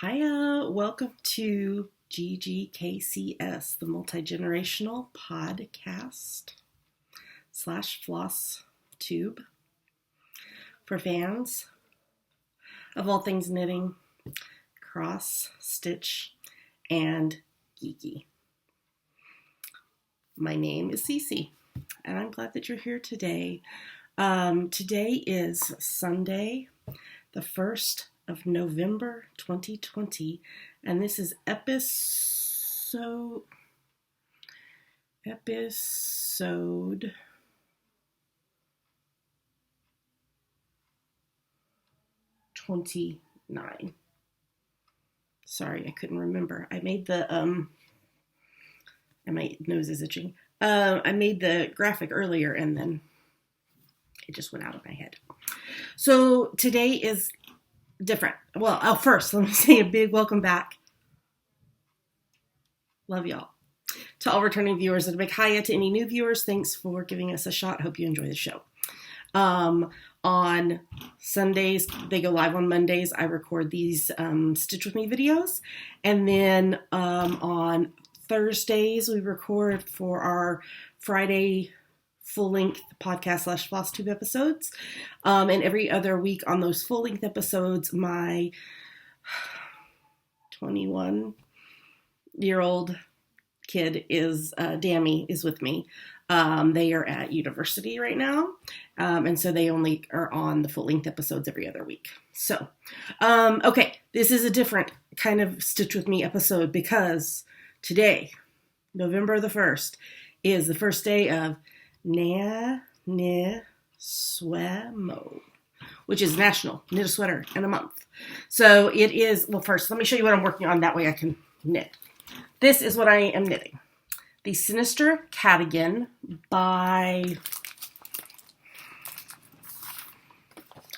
Hiya, welcome to GGKCS, the multi-generational podcast / FlossTube for fans of all things knitting, cross, stitch, and geeky. My name is Cece, and I'm glad that you're here today. Today is Sunday, the 1st of November 2020, and this is episode 29. Sorry, I couldn't remember. I made the my nose is itching. I made the graphic earlier and then it just went out of my head. So today is different. Well, first, let me say a big welcome back. Love y'all. To all returning viewers, and a big hiya to any new viewers. Thanks for giving us a shot. Hope you enjoy the show. On Sundays, they go live on Mondays. I record these Stitch With Me videos. And then on Thursdays, we record for our Friday full-length podcast / FlossTube episodes. And every other week on those full-length episodes, my 21-year-old kid is, Dammy, is with me. They are at university right now. And so they only are on the full-length episodes every other week. So, okay, this is a different kind of Stitch With Me episode because today, November the 1st, is the first day of Na Ni Swemo, which is National Knit a Sweater in a Month. So it is, well, first, let me show you what I'm working on. That way I can knit. This is what I am knitting. The Sinister Cardigan by,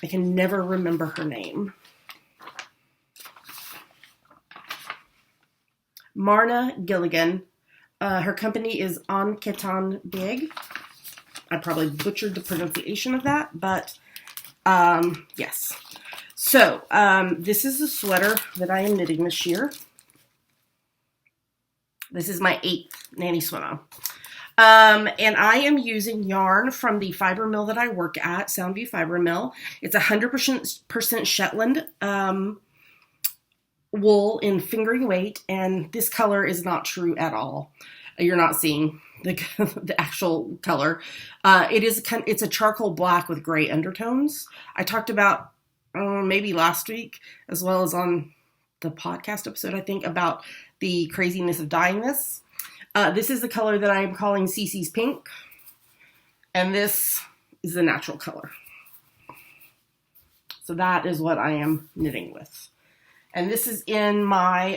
I can never remember her name. Marna Gilligan. Her company is Enquêtant Big. I probably butchered the pronunciation of that, but yes. So this is the sweater that I am knitting this year. This is my 8th Nanny Swimo. And I am using yarn from the fiber mill that I work at, Soundview Fiber Mill. It's 100% Shetland wool in fingering weight, and this color is not true at all. You're not seeing the actual color. It's a charcoal black with gray undertones. I talked about maybe last week, as well as on the podcast episode, I think, about the craziness of dyeing this. This is the color that I am calling Cece's Pink, and this is the natural color. So that is what I am knitting with. And this is in my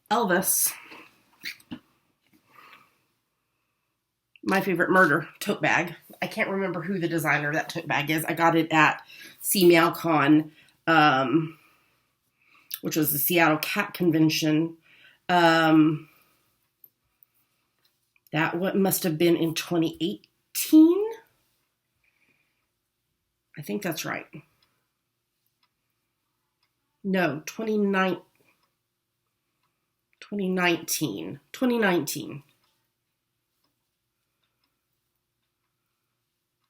Elvis, My Favorite Murder tote bag. I can't remember who the designer of that tote bag is. I got it at CMeowCon, which was the Seattle Cat Convention. That must have been in 2018. I think that's right. No, 2019.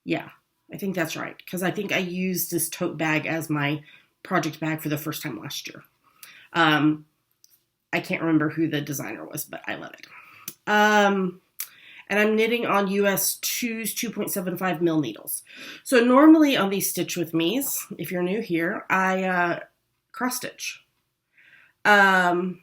Yeah, I think that's right. Because I think I used this tote bag as my project bag for the first time last year. I can't remember who the designer was, but I love it. And I'm knitting on US 2's 2.75 mil needles. So normally on these Stitch With Me's, if you're new here, I cross stitch. But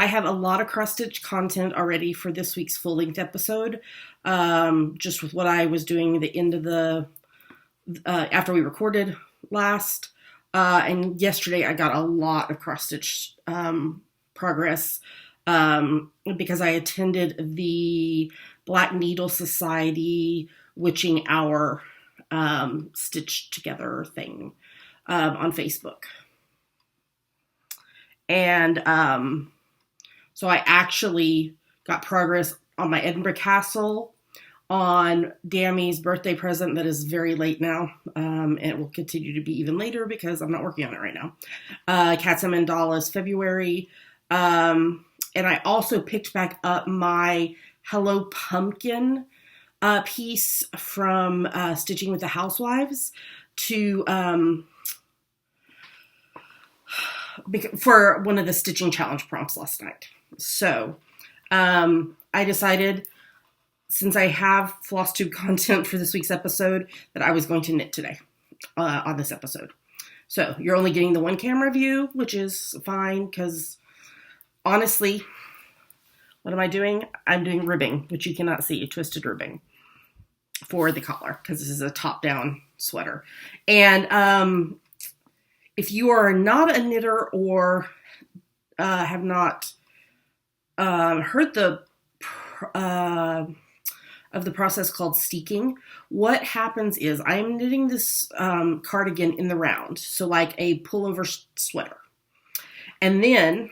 I have a lot of cross stitch content already for this week's full length episode. Just with what I was doing the end of the, after we recorded last. And yesterday I got a lot of cross stitch progress because I attended the Black Needle Society Witching Hour Stitch Together thing on Facebook. And so I actually got progress on my Edinburgh Castle, on Dammy's birthday present that is very late now. And it will continue to be even later because I'm not working on it right now. Cats and Mandalas February. And I also picked back up my Hello Pumpkin piece from Stitching with the Housewives to for one of the stitching challenge prompts last night. So I decided, since I have FlossTube content for this week's episode, that I was going to knit today on this episode. So you're only getting the one camera view, which is fine because honestly, what am I doing? I'm doing ribbing, which you cannot see, twisted ribbing for the collar because this is a top-down sweater. And if you are not a knitter or have not heard of the process called steeking, what happens is I'm knitting this cardigan in the round, so like a pullover sweater. And then,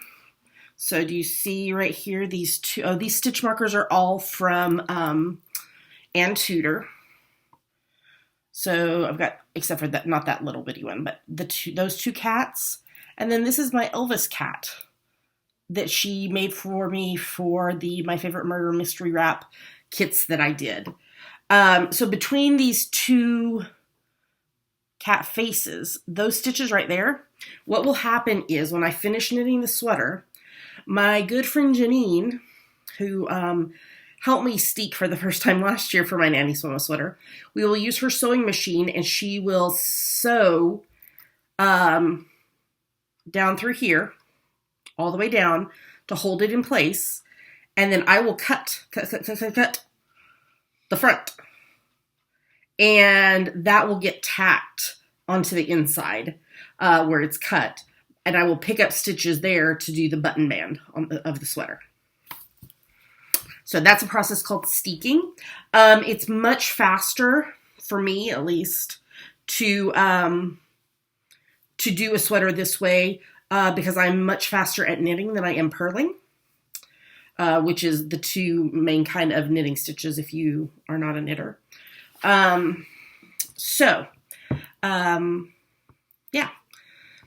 so do you see right here these two? Oh, these stitch markers are all from Ann Tudor. So I've got, except for that, not that little bitty one, but those two cats. And then this is my Elvis cat that she made for me for the My Favorite Murder Mystery Wrap kits that I did. So between these two cat faces, those stitches right there, what will happen is when I finish knitting the sweater, my good friend Janine, who helped me steek for the first time last year for my Nanny Swimmer sweater, we will use her sewing machine and she will sew down through here, all the way down to hold it in place. And then I will cut the front. And that will get tacked onto the inside where it's cut. And I will pick up stitches there to do the button band of the sweater. So that's a process called steeking. It's much faster, for me at least, to do a sweater this way because I'm much faster at knitting than I am purling. Which is the two main kind of knitting stitches if you are not a knitter. Yeah.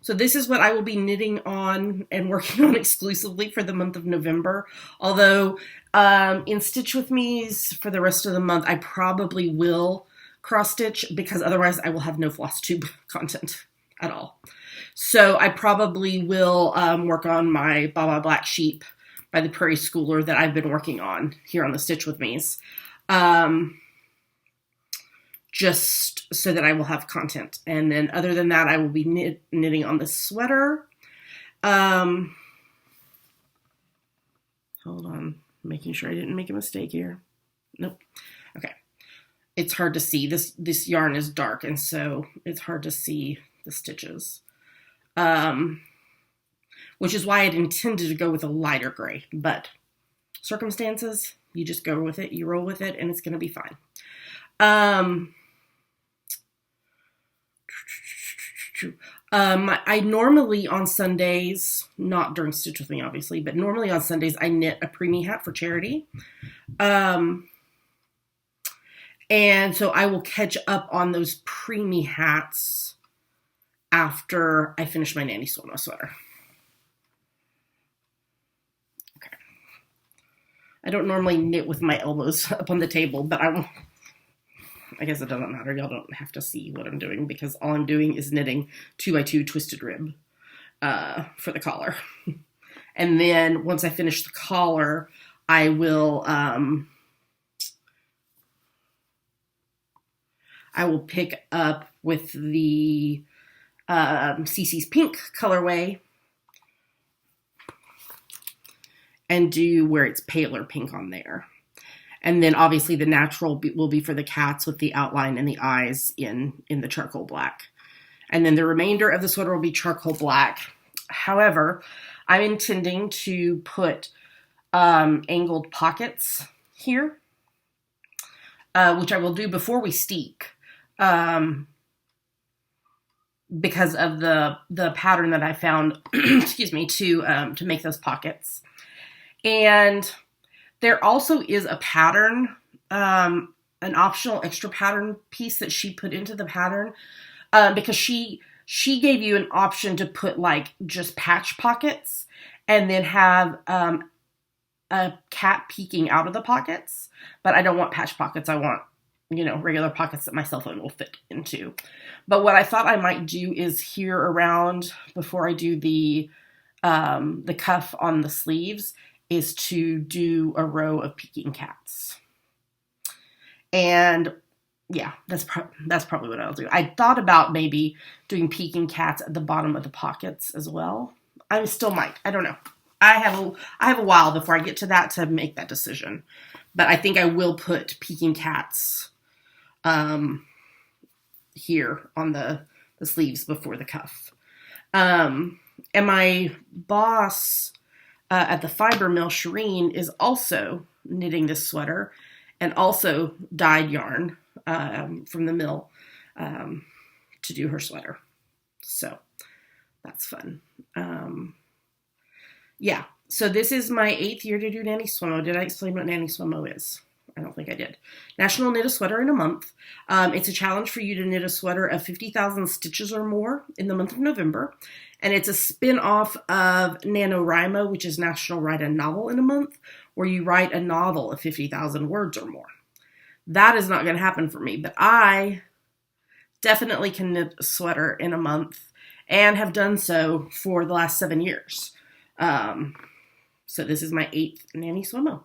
So this is what I will be knitting on and working on exclusively for the month of November. Although in Stitch With Me's for the rest of the month, I probably will cross stitch because otherwise I will have no FlossTube content at all. So I probably will work on my Baba Black Sheep by the Prairie Schooler that I've been working on here on the Stitch With Me's. Just so that I will have content. And then other than that, I will be knitting on this sweater. Hold on. Making sure I didn't make a mistake here. Nope. Okay. It's hard to see. This yarn is dark, and so it's hard to see the stitches. Which is why I'd intended to go with a lighter gray. But circumstances, you just go with it, you roll with it, and it's going to be fine. I normally on Sundays, not during Stitch With Me obviously, but normally on Sundays I knit a preemie hat for charity. And so I will catch up on those preemie hats after I finish my Nanny Swimmer sweater. Okay. I don't normally knit with my elbows up on the table, but I guess it doesn't matter. Y'all don't have to see what I'm doing because all I'm doing is knitting 2x2 twisted rib for the collar. And then once I finish the collar, I will pick up with the CC's Pink colorway and do where it's paler pink on there. And then obviously the natural will be for the cats with the outline and the eyes in the charcoal black. And then the remainder of the sweater will be charcoal black. However, I'm intending to put angled pockets here, which I will do before we steek, because of the pattern that I found, excuse me, to make those pockets. And there also is a pattern an optional extra pattern piece that she put into the pattern, because she gave you an option to put like just patch pockets and then have a cat peeking out of the pockets. But I don't want patch pockets. I want, regular pockets that my cell phone will fit into. But what I thought I might do is here around, before I do the cuff on the sleeves, is to do a row of peeking cats. And yeah, that's probably what I'll do. I thought about maybe doing peeking cats at the bottom of the pockets as well. I still might. I don't know. I have a while before I get to that to make that decision. But I think I will put peeking cats here on the sleeves before the cuff. And my boss at the fiber mill, Shireen, is also knitting this sweater and also dyed yarn from the mill to do her sweater. So that's fun. Yeah, so this is my 8th year to do Nanny Swimmo. Did I explain what Nanny Swimmo is? I don't think I did. National Knit a Sweater in a Month. It's a challenge for you to knit a sweater of 50,000 stitches or more in the month of November. And it's a spin-off of NaNoWriMo, which is National Write a Novel in a Month, where you write a novel of 50,000 words or more. That is not going to happen for me, but I definitely can knit a sweater in a month and have done so for the last 7 years. So this is my 8th Nanny Swimmo.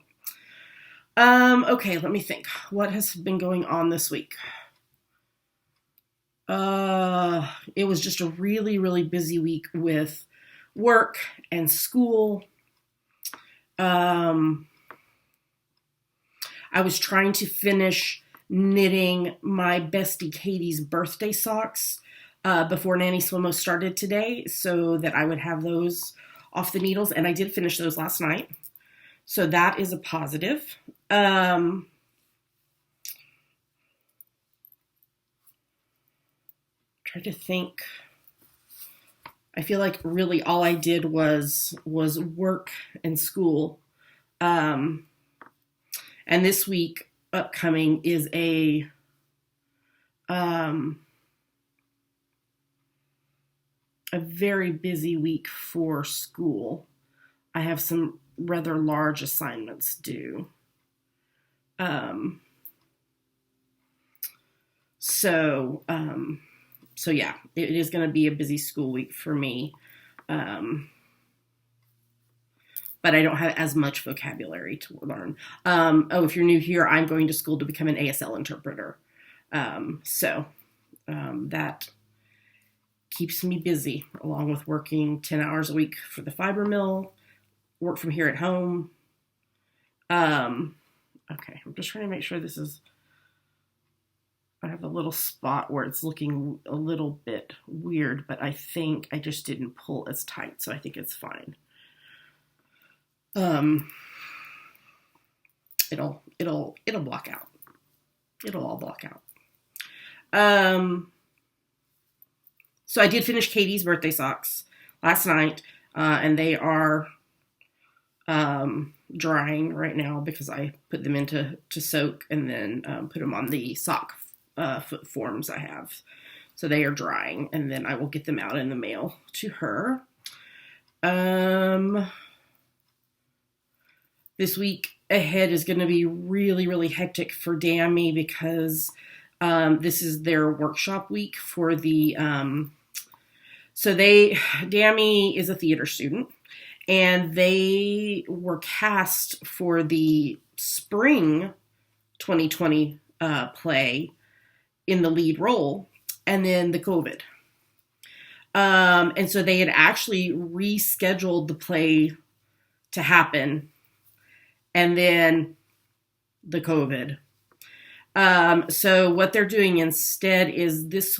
Okay, let me think. What has been going on this week? It was just a really, really busy week with work and school. I was trying to finish knitting my bestie Katie's birthday socks before Nanny Swimmo started today so that I would have those off the needles, and I did finish those last night. So that is a positive. Tried to think. I feel like really all I did was work and school. And this week upcoming is a very busy week for school. I have some rather large assignments due. So yeah, it is going to be a busy school week for me. But I don't have as much vocabulary to learn. If you're new here, I'm going to school to become an ASL interpreter. That keeps me busy, along with working 10 hours a week for the fiber mill, work from here at home. Okay, I'm just trying to make sure this is, I have a little spot where it's looking a little bit weird, but I think I just didn't pull as tight, so I think it's fine. It'll block out. It'll all block out. So I did finish Katie's birthday socks last night, and they are drying right now because I put them into soak and then put them on the sock foot forms I have. So they are drying, and then I will get them out in the mail to her. This week ahead is going to be really, really hectic for Dammy because this is their workshop week for the, Dammy is a theater student, and they were cast for the spring 2020 play in the lead role, and then the COVID. And so they had actually rescheduled the play to happen, and then the COVID. So what they're doing instead is this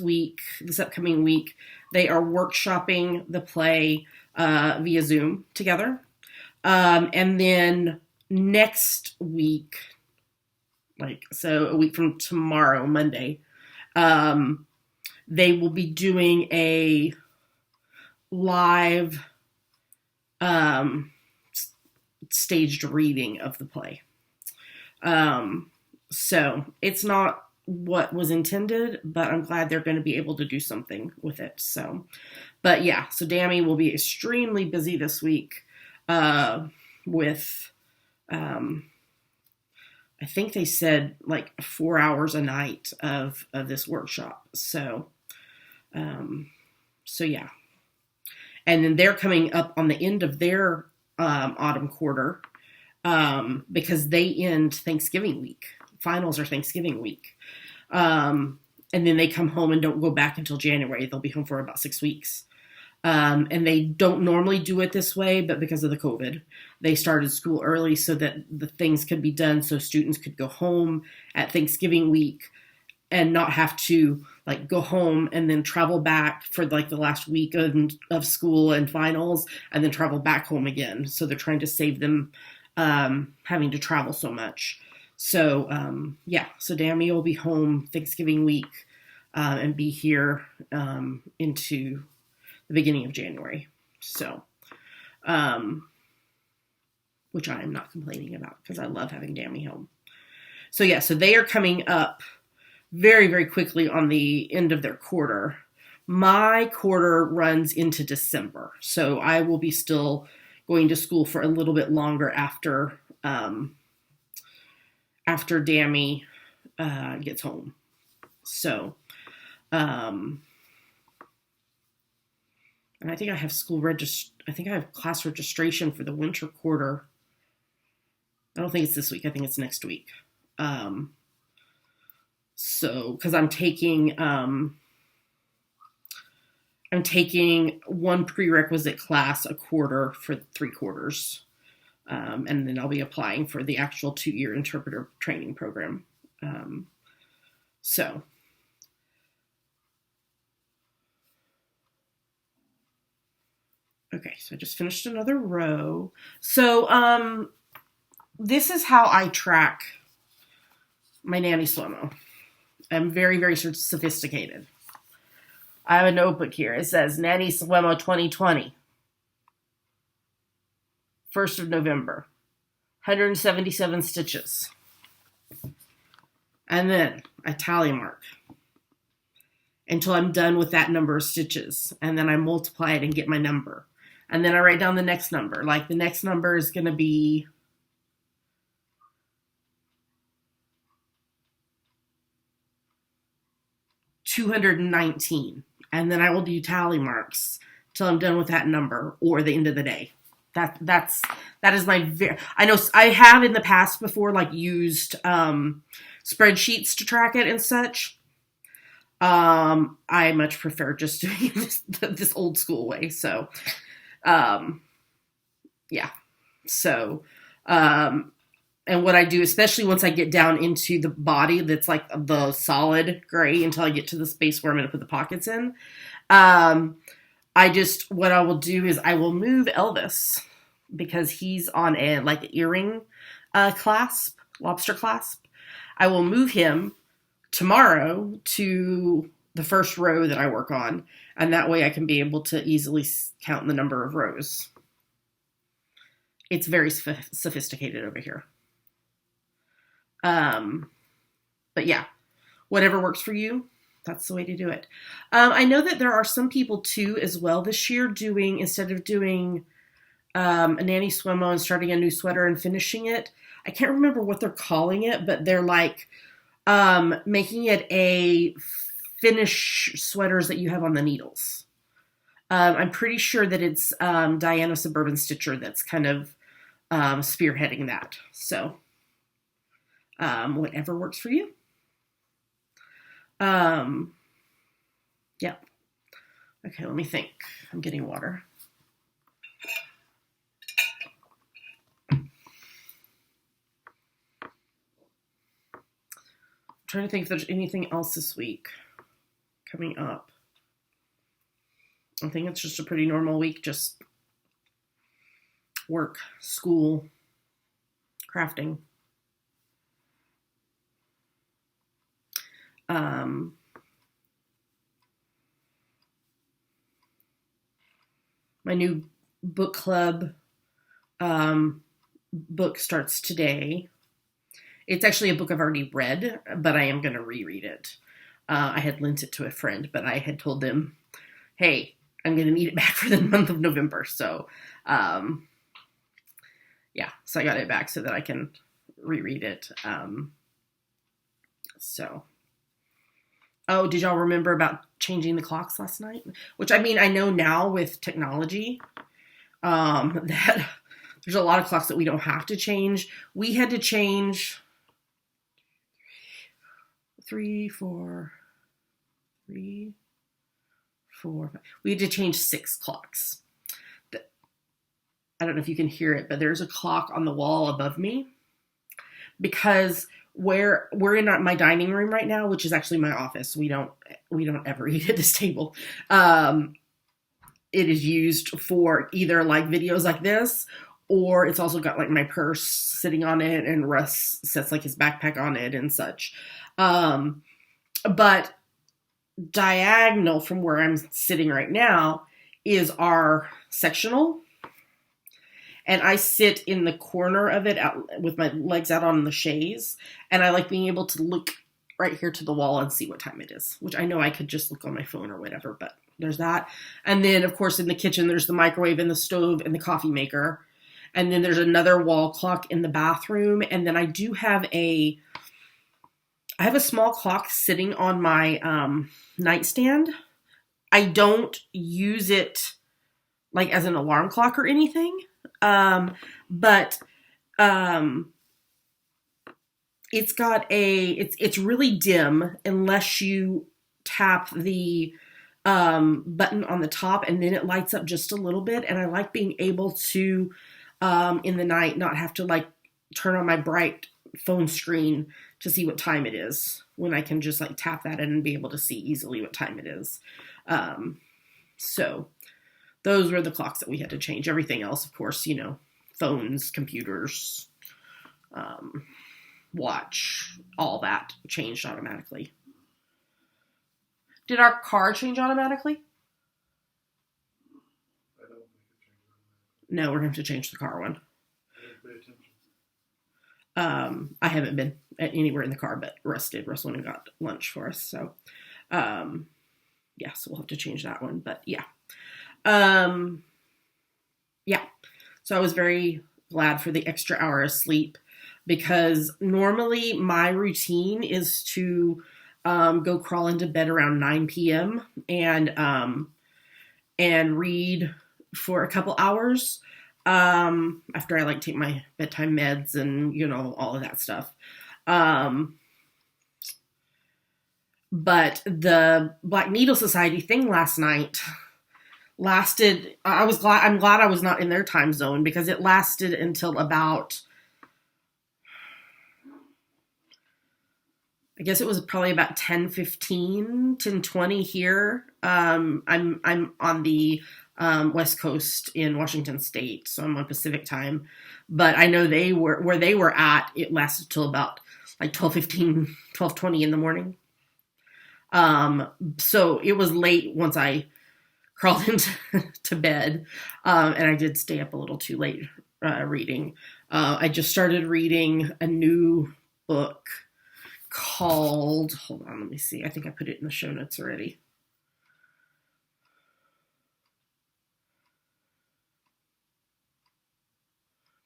upcoming week, they are workshopping the play via Zoom together. And then next week, a week from tomorrow, Monday, they will be doing a live staged reading of the play. So it's not what was intended, but I'm glad they're going to be able to do something with it. So, but yeah, so Dammy will be extremely busy this week with, I think they said like 4 hours a night of this workshop. So, so yeah. And then they're coming up on the end of their autumn quarter because they end Thanksgiving week. Finals are Thanksgiving week. And then they come home and don't go back until January. They'll be home for about 6 weeks. And they don't normally do it this way, but because of the COVID, they started school early so that the things could be done so students could go home at Thanksgiving week and not have to like go home and then travel back for like the last week of school and finals and then travel back home again. So they're trying to save them having to travel so much. So yeah, so Dammy will be home Thanksgiving week and be here into the beginning of January. So, which I am not complaining about because I love having Dammy home. So yeah, so they are coming up very, very quickly on the end of their quarter. My quarter runs into December, so I will be still going to school for a little bit longer after Dammy gets home. So, and I think I have I think I have class registration for the winter quarter. I don't think it's this week. I think it's next week. So, because I'm taking one prerequisite class a quarter for 3 quarters. And then I'll be applying for the actual 2-year interpreter training program. So, okay, so I just finished another row. So, this is how I track my nanny slow-mo. I'm very, very sophisticated. I have a notebook here. It says Nanny Slow-mo 2020. 1st of November. 177 stitches. And then I tally mark until I'm done with that number of stitches. And then I multiply it and get my number. And then I write down the next number. Like the next number is going to be 219. And then I will do tally marks till I'm done with that number or the end of the day. That is my I know I have in the past before like used spreadsheets to track it and such. I much prefer just doing this old school way. So yeah. So and what I do, especially once I get down into the body that's like the solid gray until I get to the space where I'm going to put the pockets in, what I will do is I will move Elvis because he's on a like earring clasp, lobster clasp. I will move him tomorrow to the first row that I work on, and that way I can be able to easily count the number of rows. It's very sophisticated over here. But yeah, whatever works for you, that's the way to do it. I know that there are some people too, as well, this year doing, instead of doing a nanny swim-mo and starting a new sweater and finishing it, I can't remember what they're calling it, but they're like making it a finish sweaters that you have on the needles. I'm pretty sure that it's Diana Suburban Stitcher that's kind of spearheading that. So whatever works for you. Yeah. Okay, let me think. I'm getting water. I'm trying to think if there's anything else this week coming up. I think it's just a pretty normal week, just work, school, crafting. My new book club book starts today, It's actually a book I've already read, but I am going to reread it. I had lent it to a friend, but I had told them, hey, I'm going to need it back for the month of November. So, yeah, so I got it back so that I can reread it. Oh, did y'all remember about changing the clocks last night? Which, I mean, I know now with technology that there's a lot of clocks that we don't have to change. We had to change 3, 4, 5. We had to change 6 clocks. I don't know if you can hear it, but there's a clock on the wall above me because we're in my dining room right now, which is actually my office. We don't ever eat at this table. It is used for either like videos like this, or it's also got like my purse sitting on it, and Russ sets like his backpack on it and such. But diagonal from where I'm sitting right now is our sectional. And I sit in the corner of it with my legs out on the chaise. And I like being able to look right here to the wall and see what time it is, which I know I could just look on my phone or whatever, but there's that. And then, of course, in the kitchen, there's the microwave and the stove and the coffee maker. And then there's another wall clock in the bathroom. And then I do have I have a small clock sitting on my nightstand. I don't use it like as an alarm clock or anything. But it's got it's really dim unless you tap the button on the top, and then it lights up just a little bit. And I like being able to in the night not have to like turn on my bright phone screen to see what time it is, when I can just like tap that in and be able to see easily what time it is. So those were the clocks that we had to change. Everything else, of course, phones, computers, watch, all that changed automatically. Did our car change automatically? I don't think it changed automatically. No, we're going to have to change the car one. I didn't pay attention. I haven't been anywhere in the car, but Russ did. Russ went and got lunch for us. So, yeah, so we'll have to change that one. But yeah. Yeah. So I was very glad for the extra hour of sleep, because normally my routine is to go crawl into bed around 9 p.m. and read for a couple hours after I like take my bedtime meds and all of that stuff. But the Black Needle Society thing last night lasted. I'm glad I was not in their time zone, because it lasted until about, I guess it was probably about 10:15, 10:20 here. I'm on the West Coast in Washington State, so I'm on Pacific time. But I know where they were at, it lasted till about like 12:15, 12:20 in the morning. So it was late once I crawled into to bed, and I did stay up a little too late reading. I just started reading a new book called, hold on, let me see. I think I put it in the show notes already.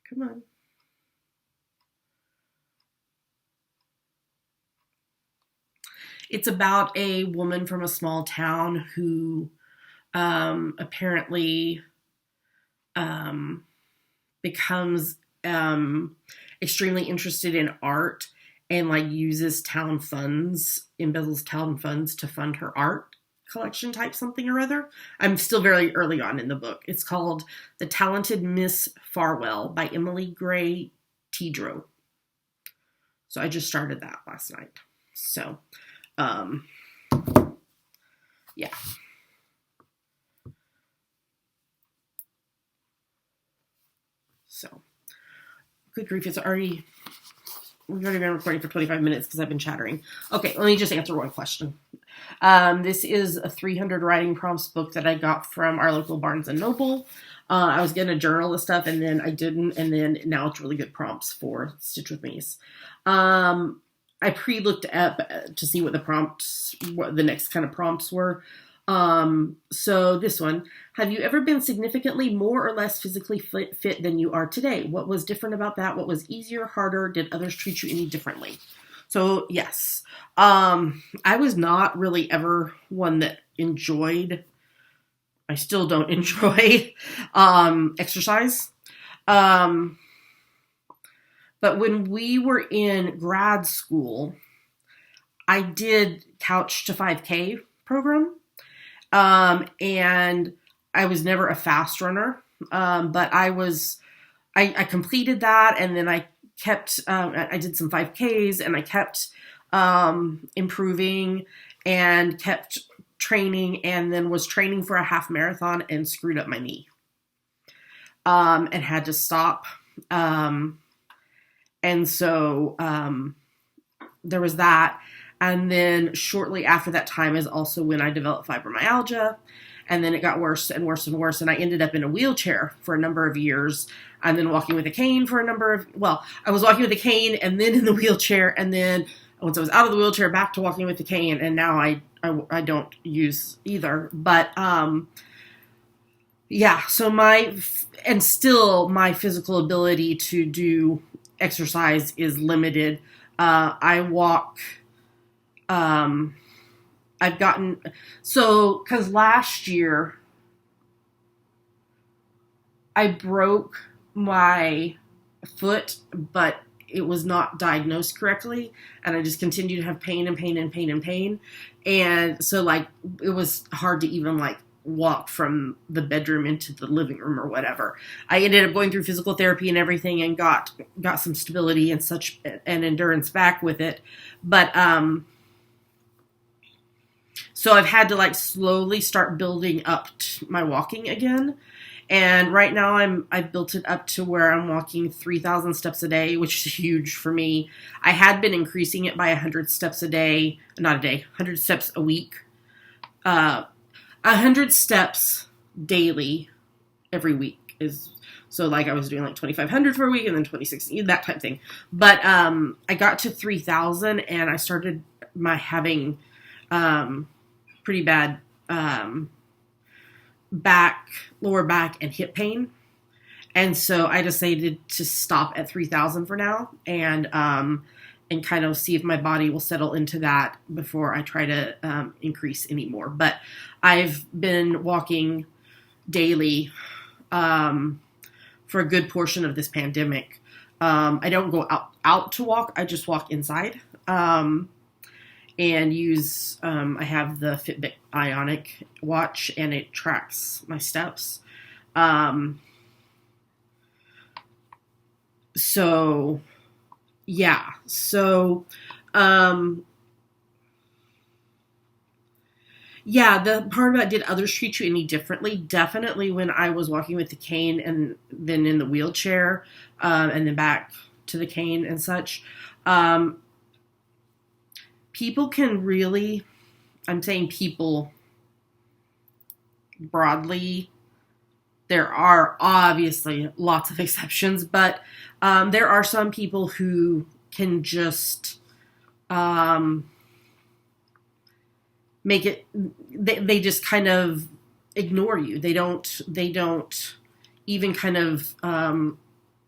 Come on. It's about a woman from a small town who apparently becomes extremely interested in art, and like uses town funds, embezzles town funds to fund her art collection type something or other. I'm still very early on in the book. It's called The Talented Miss Farwell by Emily Gray Tidrow. So I just started that last night. So, yeah. So, good grief, we've already been recording for 25 minutes because I've been chattering. Okay, let me just answer one question. This is a 300 writing prompts book that I got from our local Barnes & Noble. I was going to journal the stuff and then I didn't. And then now it's really good prompts for Stitch with Me's. I pre-looked up to see what the next kind of prompts were. So this one, have you ever been significantly more or less physically fit than you are today? What was different about that? What was easier, harder? Did others treat you any differently? So yes, I was not really ever one that enjoyed, I still don't enjoy, exercise. But when we were in grad school, I did Couch to 5K program. And I was never a fast runner. But I completed that and then I kept, I did some 5Ks and I kept, improving and kept training and then was training for a half marathon and screwed up my knee. And had to stop. And so, there was that. And then shortly after that time is also when I developed fibromyalgia. And then it got worse and worse and worse. And I ended up in a wheelchair for a number of years. And then walking with a cane for I was walking with a cane and then in the wheelchair. And then once I was out of the wheelchair, back to walking with the cane. And now I don't use either. But, yeah, so my physical ability to do exercise is limited. I walk, cause last year I broke my foot, but it was not diagnosed correctly. And I just continued to have pain and pain and pain and pain. And so it was hard to even walk from the bedroom into the living room or whatever. I ended up going through physical therapy and everything and got some stability and such and endurance back with it. But, so I've had to slowly start building up my walking again. And right now I've built it up to where I'm walking 3,000 steps a day, which is huge for me. I had been increasing it by 100 steps a day, 100 steps a week. 100 steps daily every week is, so I was doing 2,500 for a week and then 26, that type of thing. But, I got to 3,000 and I started having, pretty bad, lower back and hip pain. And so I decided to stop at 3,000 for now and kind of see if my body will settle into that before I try to increase anymore. But I've been walking daily for a good portion of this pandemic. I don't go out to walk. I just walk inside and use, I have the Fitbit Ionic watch and it tracks my steps. So yeah. So, yeah, the part about did others treat you any differently? Definitely when I was walking with the cane and then in the wheelchair, and then back to the cane and such. People can really, I'm saying people broadly, there are obviously lots of exceptions, but there are some people who can just make it, they just kind of ignore you. They don't even kind of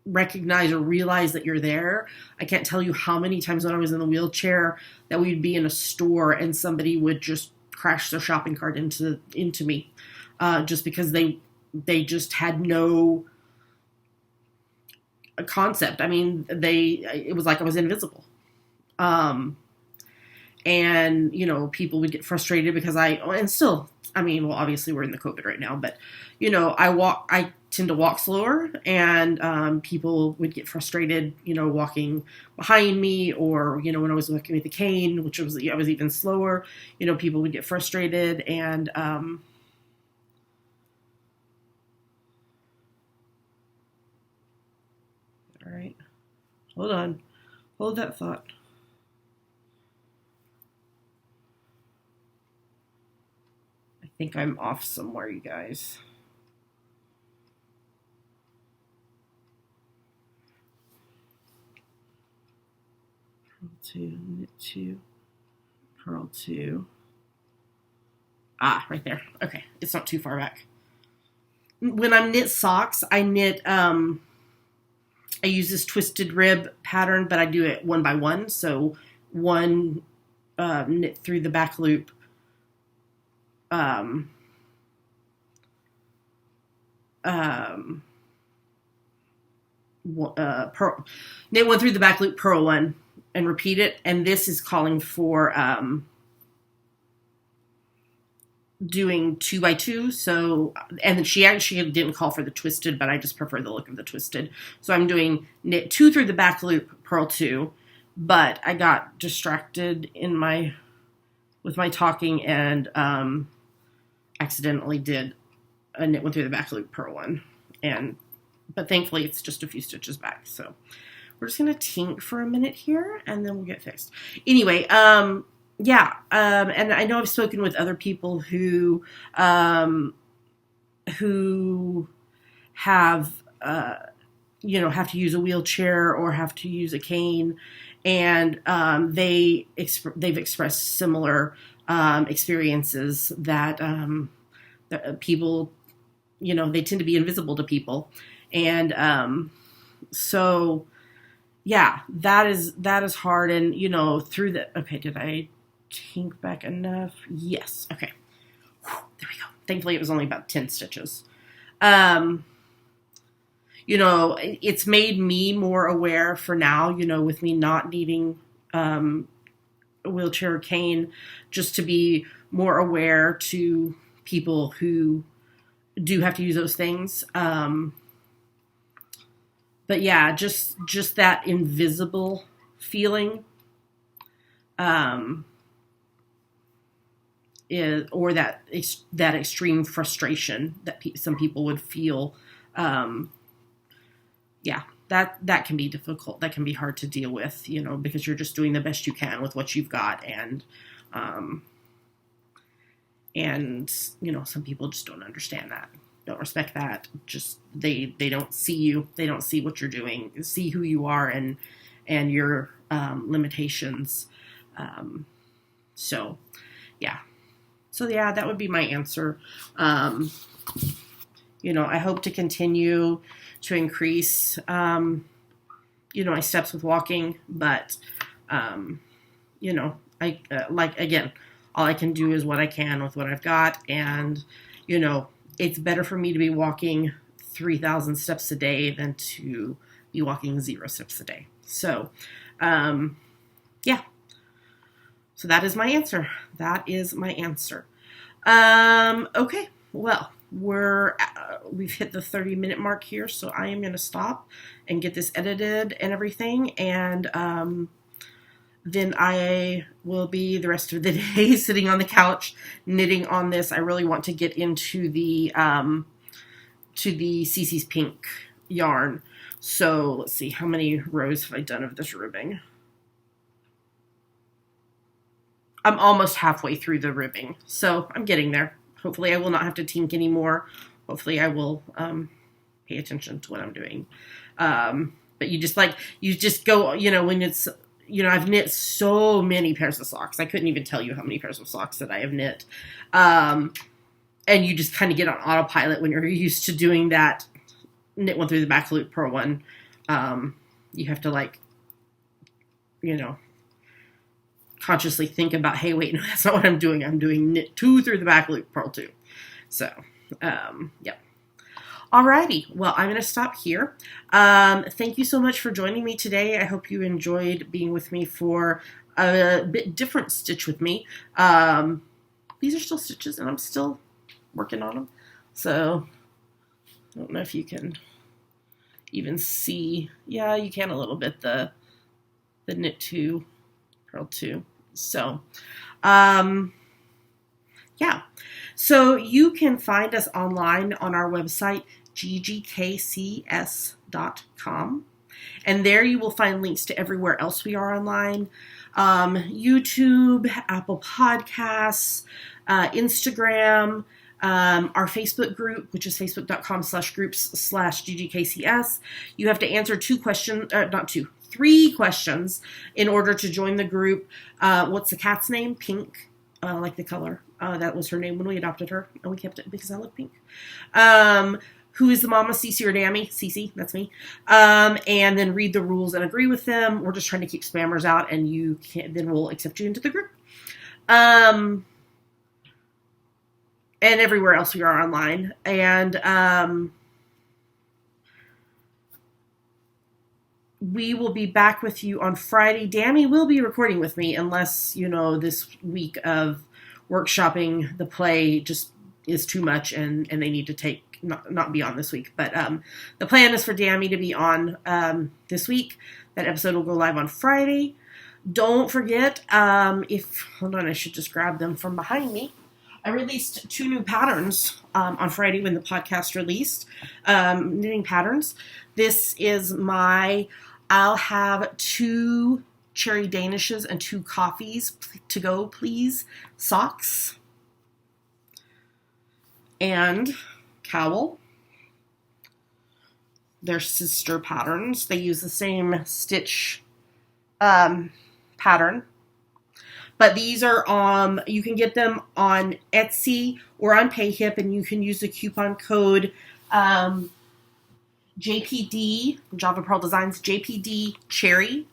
recognize or realize that you're there. I can't tell you how many times when I was in the wheelchair that we'd be in a store and somebody would just crash their shopping cart into me, just because they just had no concept. I mean, it was like I was invisible. And, people would get frustrated because obviously we're in the COVID right now, but, I tend to walk slower and, people would get frustrated, walking behind me or, when I was walking with the cane, which was, I was even slower, people would get frustrated and, all right. Hold on. Hold that thought. I think I'm off somewhere, you guys. purl 2, knit 2, purl 2. Ah, right there. Okay, it's not too far back. When I knit socks, I knit, I use this twisted rib pattern, but I do it one by one. So one knit through the back loop, knit one through the back loop, purl one, and repeat it. And this is calling for doing 2 by 2. So, and she actually didn't call for the twisted, but I just prefer the look of the twisted. So I'm doing knit 2 through the back loop, purl 2, but I got distracted with my talking and accidentally did a knit 1 through the back loop, purl 1, but thankfully it's just a few stitches back. So we're just gonna tink for a minute here, and then we'll get fixed. Anyway, yeah, and I know I've spoken with other people who have have to use a wheelchair or have to use a cane, and they've expressed similar experiences that people, they tend to be invisible to people, and so yeah, that is hard, and through the did I tink back enough? Yes. Okay. Whew, there we go. Thankfully, it was only about 10 stitches. It's made me more aware for now, with me not needing a wheelchair or cane, just to be more aware to people who do have to use those things. But yeah, just that invisible feeling, or that extreme frustration that some people would feel. Yeah, that can be difficult. That can be hard to deal with, because you're just doing the best you can with what you've got, and some people just don't understand that, don't respect that. Just they don't see you, they don't see what you're doing, see who you are, and your limitations. So yeah, that would be my answer. I hope to continue to increase, my steps with walking, but, again, all I can do is what I can with what I've got. And, it's better for me to be walking 3,000 steps a day than to be walking 0 steps a day. So, yeah. So that is my answer. Okay. Well, we've hit the 30-minute mark here, so I am going to stop and get this edited and everything, and then I will be the rest of the day sitting on the couch knitting on this. I really want to get into the Cece's Pink yarn. So let's see, how many rows have I done of this ribbing? I'm almost halfway through the ribbing, so I'm getting there. Hopefully I will not have to tink anymore. Hopefully I will pay attention to what I'm doing. But you just go, when it's, I've knit so many pairs of socks. I couldn't even tell you how many pairs of socks that I have knit. And you just kind of get on autopilot when you're used to doing that knit 1 through the back loop, purl 1. You have to consciously think about, hey, wait, no, that's not what I'm doing. I'm doing knit 2 through the back loop, purl 2. So, yep. Alrighty, well, I'm going to stop here. Thank you so much for joining me today. I hope you enjoyed being with me for a bit different stitch with me. These are still stitches, and I'm still working on them. So, I don't know if you can even see. Yeah, you can a little bit, the knit 2, purl 2. So, yeah. So you can find us online on our website, GGKCS.com. And there you will find links to everywhere else we are online. YouTube, Apple Podcasts, Instagram, our Facebook group, which is facebook.com/groups/GGKCS. You have to answer 3 3 questions in order to join the group. What's the cat's name? Pink, like the color. That was her name when we adopted her, and we kept it because I love pink. Who is the mama, Cece or Dammy? Cece, that's me. And then read the rules and agree with them. We're just trying to keep spammers out, and then we'll accept you into the group. And everywhere else we are online. And we will be back with you on Friday. Dammy will be recording with me unless, this week of workshopping the play just is too much and they need to not be on this week. But the plan is for Dammy to be on this week. That episode will go live on Friday. Don't forget, hold on, I should just grab them from behind me. I released 2 new patterns on Friday when the podcast released, knitting patterns. This is I'll have 2 cherry danishes and 2 coffees to go, please. Socks. And cowl. They're sister patterns. They use the same stitch pattern. But these are, you can get them on Etsy or on PayHip, and you can use the coupon code JPD, Java Pearl Designs, JPD Cherry,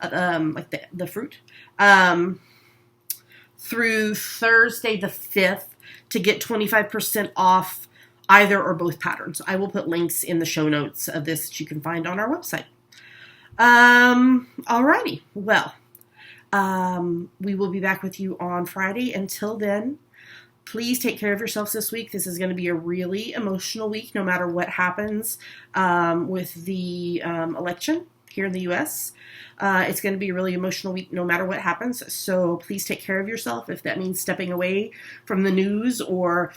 like the fruit, through Thursday the 5th to get 25% off either or both patterns. I will put links in the show notes of this that you can find on our website. Alrighty. Well, we will be back with you on Friday. Until then, please take care of yourselves this week. This is going to be a really emotional week, no matter what happens with the election here in the U.S. It's going to be a really emotional week, no matter what happens. So please take care of yourself. If that means stepping away from the news or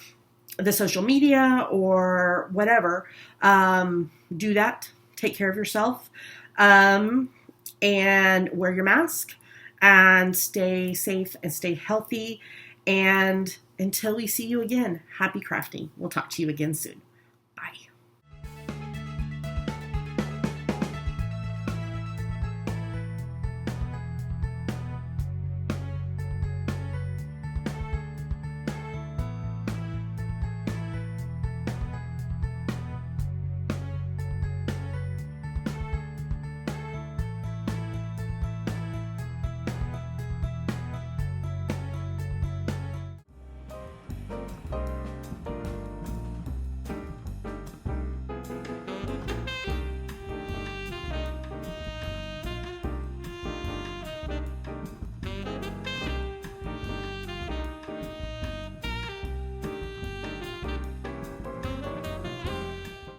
the social media or whatever, do that. Take care of yourself, and wear your mask. And stay safe and stay healthy. And until we see you again, happy crafting. We'll talk to you again soon.